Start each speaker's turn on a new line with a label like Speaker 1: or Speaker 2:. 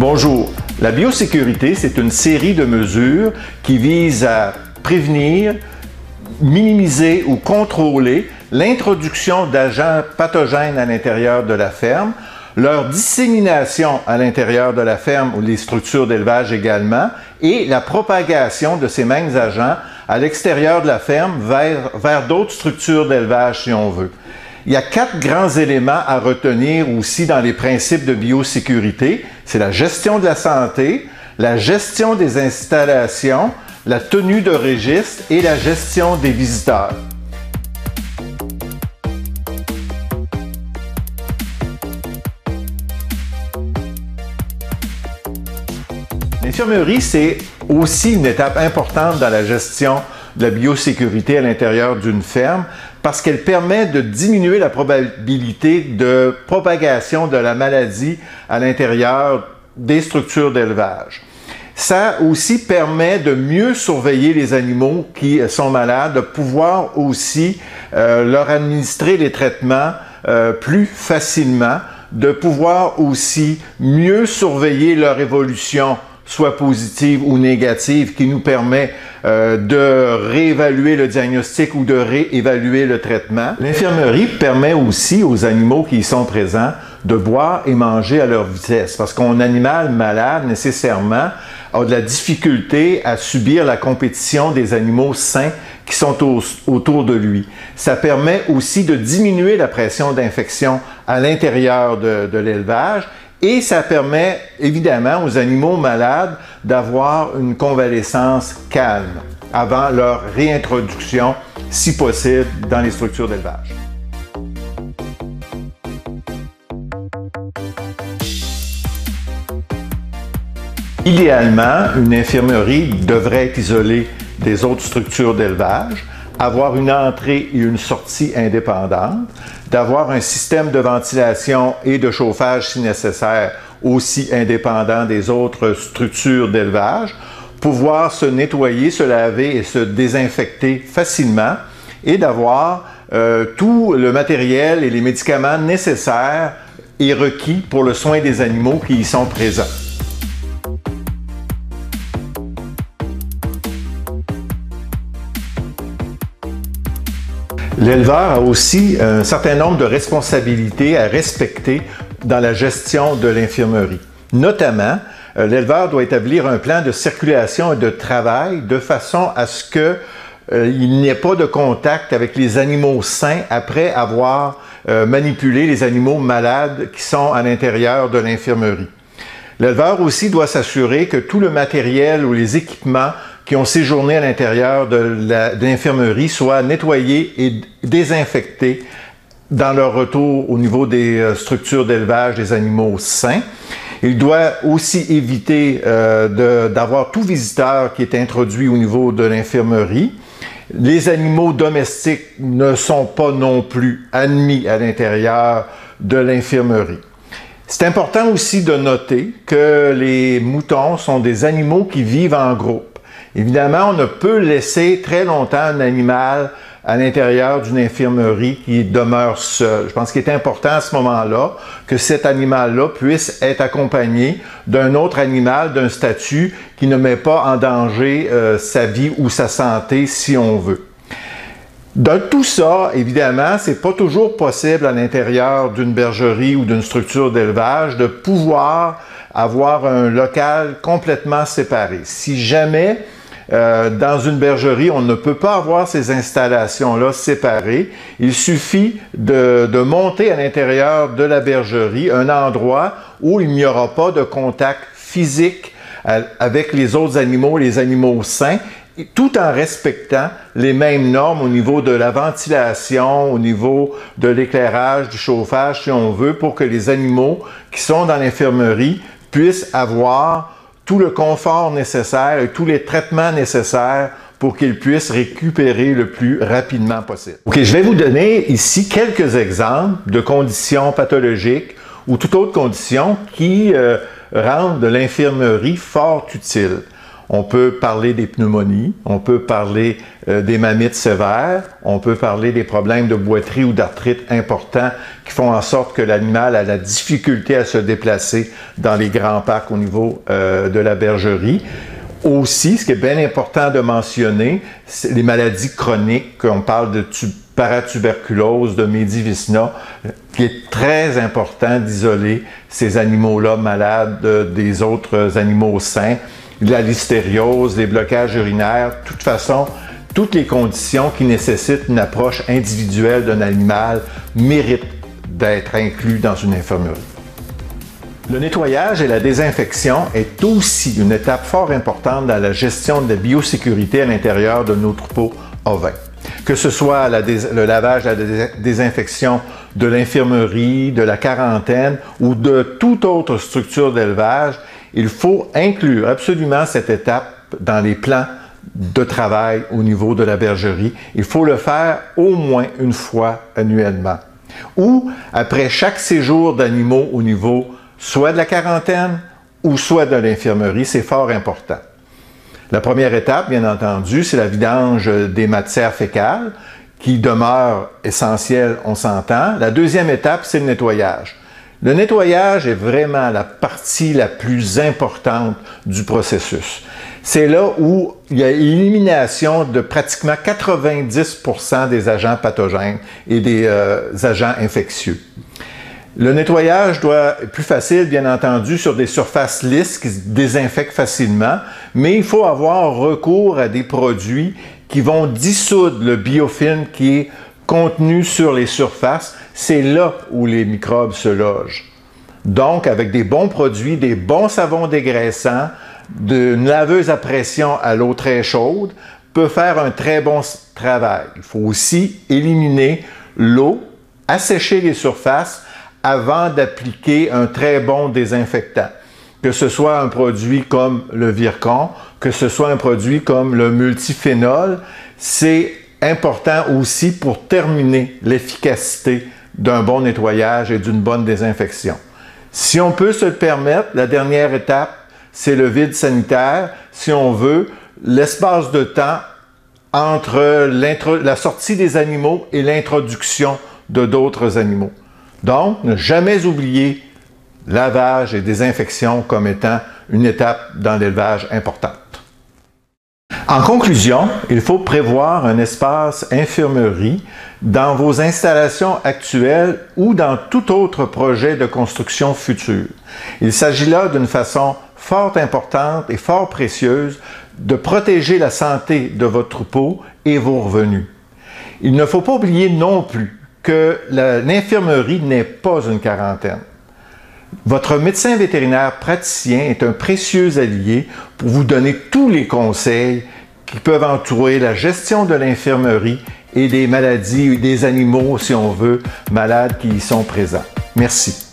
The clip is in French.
Speaker 1: Bonjour, la biosécurité, c'est une série de mesures qui visent à prévenir, minimiser ou contrôler l'introduction d'agents pathogènes à l'intérieur de la ferme, leur dissémination à l'intérieur de la ferme ou les structures d'élevage également, et la propagation de ces mêmes agents à l'extérieur de la ferme vers d'autres structures d'élevage si on veut. Il y a 4 grands éléments à retenir aussi dans les principes de biosécurité. C'est la gestion de la santé, la gestion des installations, la tenue de registre et la gestion des visiteurs. L'infirmerie, c'est aussi une étape importante dans la gestion de la biosécurité à l'intérieur d'une ferme parce qu'elle permet de diminuer la probabilité de propagation de la maladie à l'intérieur des structures d'élevage. Ça aussi permet de mieux surveiller les animaux qui sont malades, de pouvoir aussi leur administrer les traitements plus facilement, de pouvoir aussi mieux surveiller leur évolution soit positive ou négative, qui nous permet de réévaluer le diagnostic ou de réévaluer le traitement. L'infirmerie permet aussi aux animaux qui y sont présents de boire et manger à leur vitesse, parce qu'un animal malade, nécessairement, a de la difficulté à subir la compétition des animaux sains qui sont autour de lui. Ça permet aussi de diminuer la pression d'infection à l'intérieur de l'élevage. Et ça permet évidemment aux animaux malades d'avoir une convalescence calme avant leur réintroduction, si possible, dans les structures d'élevage. Idéalement, une infirmerie devrait être isolée des autres structures d'élevage, avoir une entrée et une sortie indépendantes, d'avoir un système de ventilation et de chauffage si nécessaire aussi indépendant des autres structures d'élevage, pouvoir se nettoyer, se laver et se désinfecter facilement et d'avoir tout le matériel et les médicaments nécessaires et requis pour le soin des animaux qui y sont présents. L'éleveur a aussi un certain nombre de responsabilités à respecter dans la gestion de l'infirmerie. Notamment, l'éleveur doit établir un plan de circulation et de travail de façon à ce qu'il n'y ait pas de contact avec les animaux sains après avoir manipulé les animaux malades qui sont à l'intérieur de l'infirmerie. L'éleveur aussi doit s'assurer que tout le matériel ou les équipements qui ont séjourné à l'intérieur de l'infirmerie soient nettoyés et désinfectés dans leur retour au niveau des structures d'élevage des animaux sains. Il doit aussi éviter d'avoir tout visiteur qui est introduit au niveau de l'infirmerie. Les animaux domestiques ne sont pas non plus admis à l'intérieur de l'infirmerie. C'est important aussi de noter que les moutons sont des animaux qui vivent en groupe. Évidemment, on ne peut laisser très longtemps un animal à l'intérieur d'une infirmerie qui demeure seul. Je pense qu'il est important à ce moment-là que cet animal-là puisse être accompagné d'un autre animal d'un statut qui ne met pas en danger sa vie ou sa santé si on veut. Dans tout ça, évidemment, c'est pas toujours possible à l'intérieur d'une bergerie ou d'une structure d'élevage de pouvoir avoir un local complètement séparé. Si jamais dans une bergerie, on ne peut pas avoir ces installations-là séparées. Il suffit de monter à l'intérieur de la bergerie un endroit où il n'y aura pas de contact physique avec les autres animaux, les animaux sains, tout en respectant les mêmes normes au niveau de la ventilation, au niveau de l'éclairage, du chauffage, si on veut, pour que les animaux qui sont dans l'infirmerie puissent avoir tout le confort nécessaire et tous les traitements nécessaires pour qu'ils puissent récupérer le plus rapidement possible. OK, je vais vous donner ici quelques exemples de conditions pathologiques ou toute autre condition qui rendent l'infirmerie fort utile. On peut parler des pneumonies, on peut parler des mammites sévères, on peut parler des problèmes de boiterie ou d'arthrite importants qui font en sorte que l'animal a la difficulté à se déplacer dans les grands parcs au niveau de la bergerie. Aussi, ce qui est bien important de mentionner, c'est les maladies chroniques, qu'on parle de paratuberculose, de Medivisna, qui est très important d'isoler ces animaux-là malades des autres animaux sains. La listériose, les blocages urinaires, de toute façon, toutes les conditions qui nécessitent une approche individuelle d'un animal méritent d'être inclus dans une infirmerie. Le nettoyage et la désinfection est aussi une étape fort importante dans la gestion de la biosécurité à l'intérieur de nos troupeaux ovins. Que ce soit le lavage, la désinfection de l'infirmerie, de la quarantaine ou de toute autre structure d'élevage, il faut inclure absolument cette étape dans les plans de travail au niveau de la bergerie. Il faut le faire au moins une fois annuellement. Ou après chaque séjour d'animaux au niveau soit de la quarantaine ou soit de l'infirmerie, c'est fort important. La première étape, bien entendu, c'est la vidange des matières fécales, qui demeure essentielle, on s'entend. La deuxième étape, c'est le nettoyage. Le nettoyage est vraiment la partie la plus importante du processus. C'est là où il y a l'élimination de pratiquement 90% des agents pathogènes et des agents infectieux. Le nettoyage doit être plus facile, bien entendu, sur des surfaces lisses qui se désinfectent facilement, mais il faut avoir recours à des produits qui vont dissoudre le biofilm qui est contenu sur les surfaces. C'est là où les microbes se logent. Donc, avec des bons produits, des bons savons dégraissants, d'une laveuse à pression à l'eau très chaude, peut faire un très bon travail. Il faut aussi éliminer l'eau, assécher les surfaces, avant d'appliquer un très bon désinfectant. Que ce soit un produit comme le Virkon, que ce soit un produit comme le multiphénol, c'est important aussi pour terminer l'efficacité d'un bon nettoyage et d'une bonne désinfection. Si on peut se le permettre, la dernière étape, c'est le vide sanitaire. Si on veut, l'espace de temps entre la sortie des animaux et l'introduction de d'autres animaux. Donc, ne jamais oublier lavage et désinfection comme étant une étape dans l'élevage importante. En conclusion, il faut prévoir un espace infirmerie dans vos installations actuelles ou dans tout autre projet de construction future. Il s'agit là d'une façon fort importante et fort précieuse de protéger la santé de votre troupeau et vos revenus. Il ne faut pas oublier non plus que l'infirmerie n'est pas une quarantaine. Votre médecin vétérinaire praticien est un précieux allié pour vous donner tous les conseils qui peuvent entourer la gestion de l'infirmerie et des maladies, des animaux, si on veut, malades qui y sont présents. Merci.